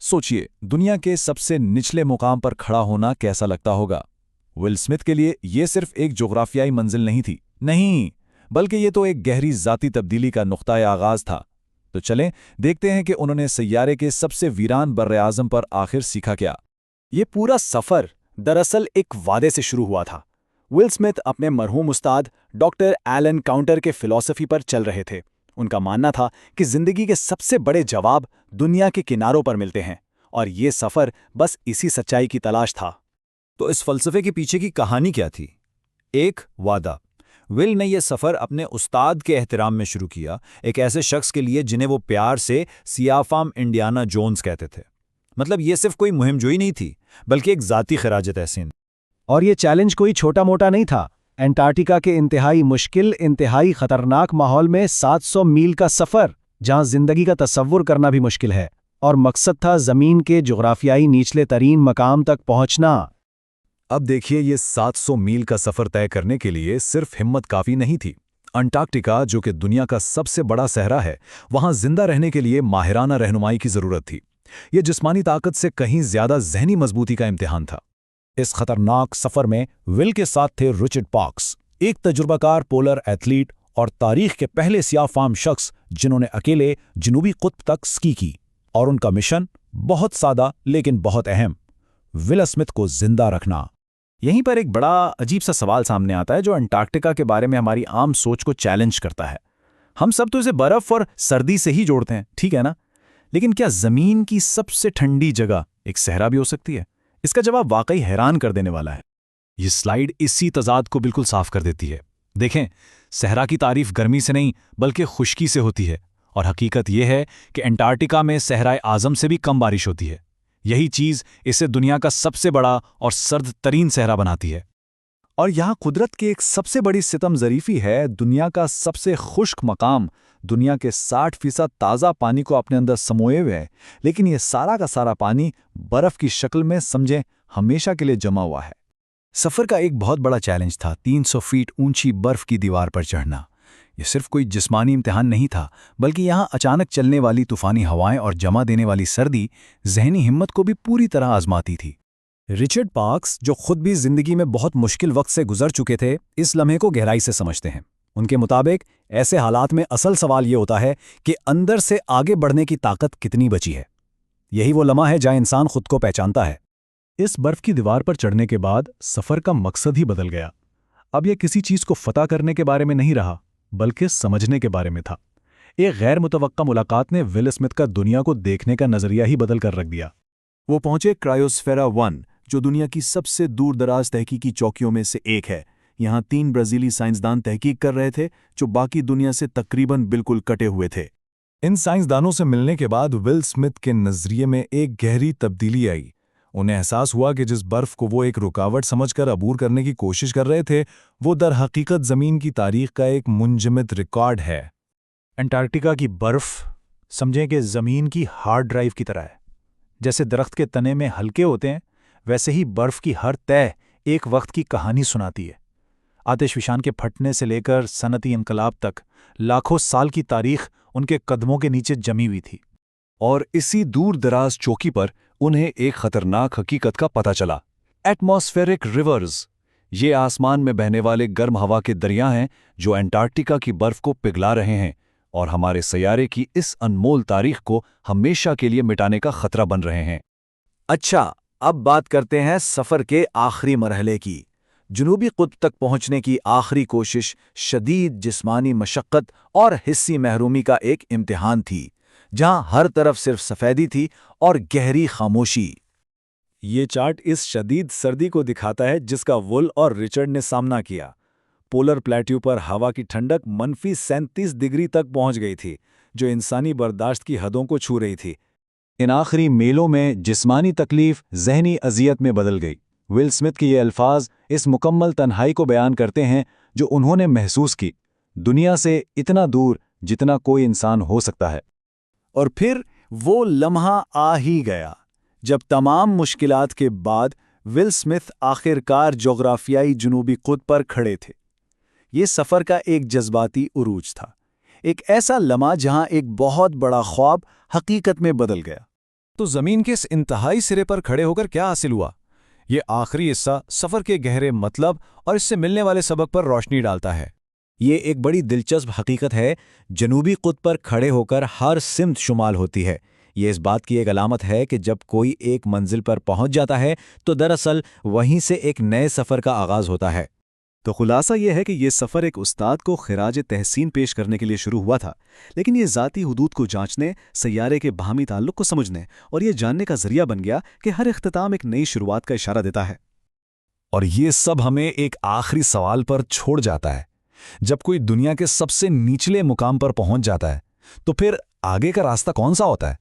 सोचिए, दुनिया के सबसे निचले मुकाम पर खड़ा होना कैसा लगता होगा। विल स्मिथ के लिए ये सिर्फ एक जोग्राफियाई मंजिल नहीं थी, नहीं, बल्कि ये तो एक गहरी ज़ाती तब्दीली का नुक्ताए आगाज़ था। तो चलें, देखते हैं कि उन्होंने सैयारे के सबसे वीरान बर्र-ए-आज़म पर आखिर सीखा क्या। ये पूरा सफ़र दरअसल एक वादे से शुरू हुआ था। विल स्मिथ अपने मरहूम उस्ताद डॉक्टर एलन काउंटर के फ़िलॉसफ़ी पर चल रहे थे। उनका मानना था कि ज़िंदगी के सबसे बड़े जवाब दुनिया के किनारों पर मिलते हैं, और ये सफ़र बस इसी सच्चाई की तलाश था। तो इस फलसफे के पीछे की कहानी क्या थी? एक वादा। विल ने यह सफ़र अपने उस्ताद के एहतराम में शुरू किया, एक ऐसे शख्स के लिए जिन्हें वो प्यार से सियाफाम इंडियाना जोन्स कहते थे। मतलब ये सिर्फ कोई मुहिमजोई नहीं थी, बल्कि एक ज़ाती खिराज तहसीन। और ये चैलेंज कोई छोटा मोटा नहीं था। एंटार्क्टिका के इंतहाई मुश्किल, इंतहाई खतरनाक माहौल में 700 मील का सफ़र, जहां जिंदगी का तसव्वुर करना भी मुश्किल है, और मकसद था ज़मीन के जोग्राफियाई निचले तरीन मकाम तक पहुंचना। अब देखिए, ये 700 मील का सफ़र तय करने के लिए सिर्फ हिम्मत काफ़ी नहीं थी। अंटार्कटिका, जो कि दुनिया का सबसे बड़ा सहरा है, वहां जिंदा रहने के लिए माहिराना रहनुमाई की ज़रूरत थी। यह जिस्मानी ताकत से कहीं ज़्यादा ज़हनी मजबूती का इम्तिहान था। इस खतरनाक सफ़र में विल के साथ थे रिचर्ड पार्क्स, एक तजुर्बाकार पोलर एथलीट और तारीख के पहले सियाफाम शख्स जिन्होंने अकेले जनूबी कुत्ब तक स्की की। और उनका मिशन बहुत सादा लेकिन बहुत अहम, विल स्मिथ को जिंदा रखना। यहीं पर एक बड़ा अजीब सा सवाल सामने आता है जो अंटार्कटिका के बारे में हमारी आम सोच को चैलेंज करता है। हम सब तो इसे बर्फ और सर्दी से ही जोड़ते हैं, ठीक है ना? लेकिन क्या ज़मीन की सबसे ठंडी जगह एक सहरा भी हो सकती है? इसका जवाब वाकई हैरान कर देने वाला है। ये स्लाइड इसी तजाद को बिल्कुल साफ कर देती है। देखें, सहरा की तारीफ गर्मी से नहीं बल्कि खुश्की से होती है, और हकीकत यह है कि अंटार्कटिका में सहराए आज़म से भी कम बारिश होती है। यही चीज़ इसे दुनिया का सबसे बड़ा और सर्द तरीन सहरा बनाती है। और यहाँ कुदरत की एक सबसे बड़ी सितम ज़रीफ़ी है, दुनिया का सबसे खुश्क मकाम दुनिया के 60% ताज़ा पानी को अपने अंदर समोए हुए है, लेकिन ये सारा का सारा पानी बर्फ़ की शक्ल में, समझें, हमेशा के लिए जमा हुआ है। सफ़र का एक बहुत बड़ा चैलेंज था 300 फीट ऊंची बर्फ़ की दीवार पर चढ़ना। यह सिर्फ कोई जिस्मानी इम्तिहान नहीं था, बल्कि यहाँ अचानक चलने वाली तूफ़ानी हवाएं और जमा देने वाली सर्दी जहनी हिम्मत को भी पूरी तरह आजमाती थी। रिचर्ड पार्क्स, जो खुद भी जिंदगी में बहुत मुश्किल वक्त से गुजर चुके थे, इस लम्हे को गहराई से समझते हैं। उनके मुताबिक ऐसे हालात में असल सवाल ये होता है कि अंदर से आगे बढ़ने की ताकत कितनी बची है। यही वो लम्हा है जहां इंसान खुद को पहचानता है। इस बर्फ की दीवार पर चढ़ने के बाद सफ़र का मकसद ही बदल गया। अब यह किसी चीज़ को फतह करने के बारे में नहीं रहा, बल्कि समझने के बारे में था। एक गैर मुतवक्का मुलाकात ने विल स्मिथ का दुनिया को देखने का नज़रिया ही बदल कर रख दिया। वो पहुंचे क्रायोस्फेरा 1, जो दुनिया की सबसे दूर दराज तहकीकी चौकियों में से एक है। यहाँ 3 ब्राज़ीली साइंसदान तहकीक कर रहे थे जो बाकी दुनिया से तकरीबन बिल्कुल कटे हुए थे। इन साइंसदानों से मिलने के बाद विल स्मिथ के नज़रिए में एक गहरी तब्दीली आई। उन्हें एहसास हुआ कि जिस बर्फ़ को वो एक रुकावट समझकर अबूर करने की कोशिश कर रहे थे, वो दर हकीकत ज़मीन की तारीख का एक मुंजमद रिकॉर्ड है। अंटार्कटिका की बर्फ़, समझें कि ज़मीन की हार्ड ड्राइव की तरह है। जैसे दरख्त के तने में हल्के होते हैं, वैसे ही बर्फ़ की हर तह एक वक्त की कहानी सुनाती है। आतिशफशान के फटने से लेकर सनती इनकलाब तक लाखों साल की तारीख उनके कदमों के नीचे जमी हुई थी। और इसी दूर दराज चौकी पर उन्हें एक खतरनाक हकीकत का पता चला। एटमॉस्फेरिक रिवर्स, ये आसमान में बहने वाले गर्म हवा के दरिया हैं जो अंटार्कटिका की बर्फ को पिघला रहे हैं और हमारे सैयारे की इस अनमोल तारीख को हमेशा के लिए मिटाने का खतरा बन रहे हैं। अच्छा, अब बात करते हैं सफ़र के आखिरी मरहले की। जनूबी कुत्ब तक पहुंचने की आखिरी कोशिश शदीद जिस्मानी मशक्क़त और हिस्सी महरूमी का एक इम्तिहान थी, जहां हर तरफ सिर्फ सफ़ेदी थी और गहरी खामोशी। ये चार्ट इस शदीद सर्दी को दिखाता है जिसका वुल और रिचर्ड ने सामना किया। पोलर प्लेट्यू पर हवा की ठंडक -37 डिग्री तक पहुंच गई थी, जो इंसानी बर्दाश्त की हदों को छू रही थी। इन आखिरी मेलों में जिस्मानी तकलीफ जहनी अजियत में बदल गई। विल स्मिथ के ये अल्फाज इस मुकम्मल तन्हाई को बयान करते हैं जो उन्होंने महसूस की, दुनिया से इतना दूर जितना कोई इंसान हो सकता है। और फिर वो लम्हा आ ही गया जब तमाम मुश्किलात के बाद विल स्मिथ आखिरकार जोग्राफियाई जनूबी कुत्ब पर खड़े थे। ये सफ़र का एक जज्बाती उरूज था, एक ऐसा लम्हा जहां एक बहुत बड़ा ख्वाब हकीकत में बदल गया। तो ज़मीन के इस इंतहाई सिरे पर खड़े होकर क्या हासिल हुआ? ये आखिरी हिस्सा सफ़र के गहरे मतलब और इससे मिलने वाले सबक पर रोशनी डालता है। ये एक बड़ी दिलचस्प हकीकत है। जनूबी कुतब पर खड़े होकर हर सिमत शुमाल होती है। ये इस बात की एक अलामत है कि जब कोई एक मंजिल पर पहुंच जाता है तो दरअसल वहीं से एक नए सफ़र का आगाज़ होता है। तो खुलासा यह है कि यह सफ़र एक उस्ताद को खिराज तहसीन पेश करने के लिए शुरू हुआ था, लेकिन ये ज़ाती हुदूद को जांचने, सैयारे के बाहमी ताल्लुक़ को समझने और ये जानने का ज़रिया बन गया कि हर इख्तिताम एक नई शुरुआत का इशारा देता है। और ये सब हमें एक आखिरी सवाल पर छोड़ जाता है। जब कोई दुनिया के सबसे निचले मुकाम पर पहुंच जाता है तो फिर आगे का रास्ता कौन सा होता है?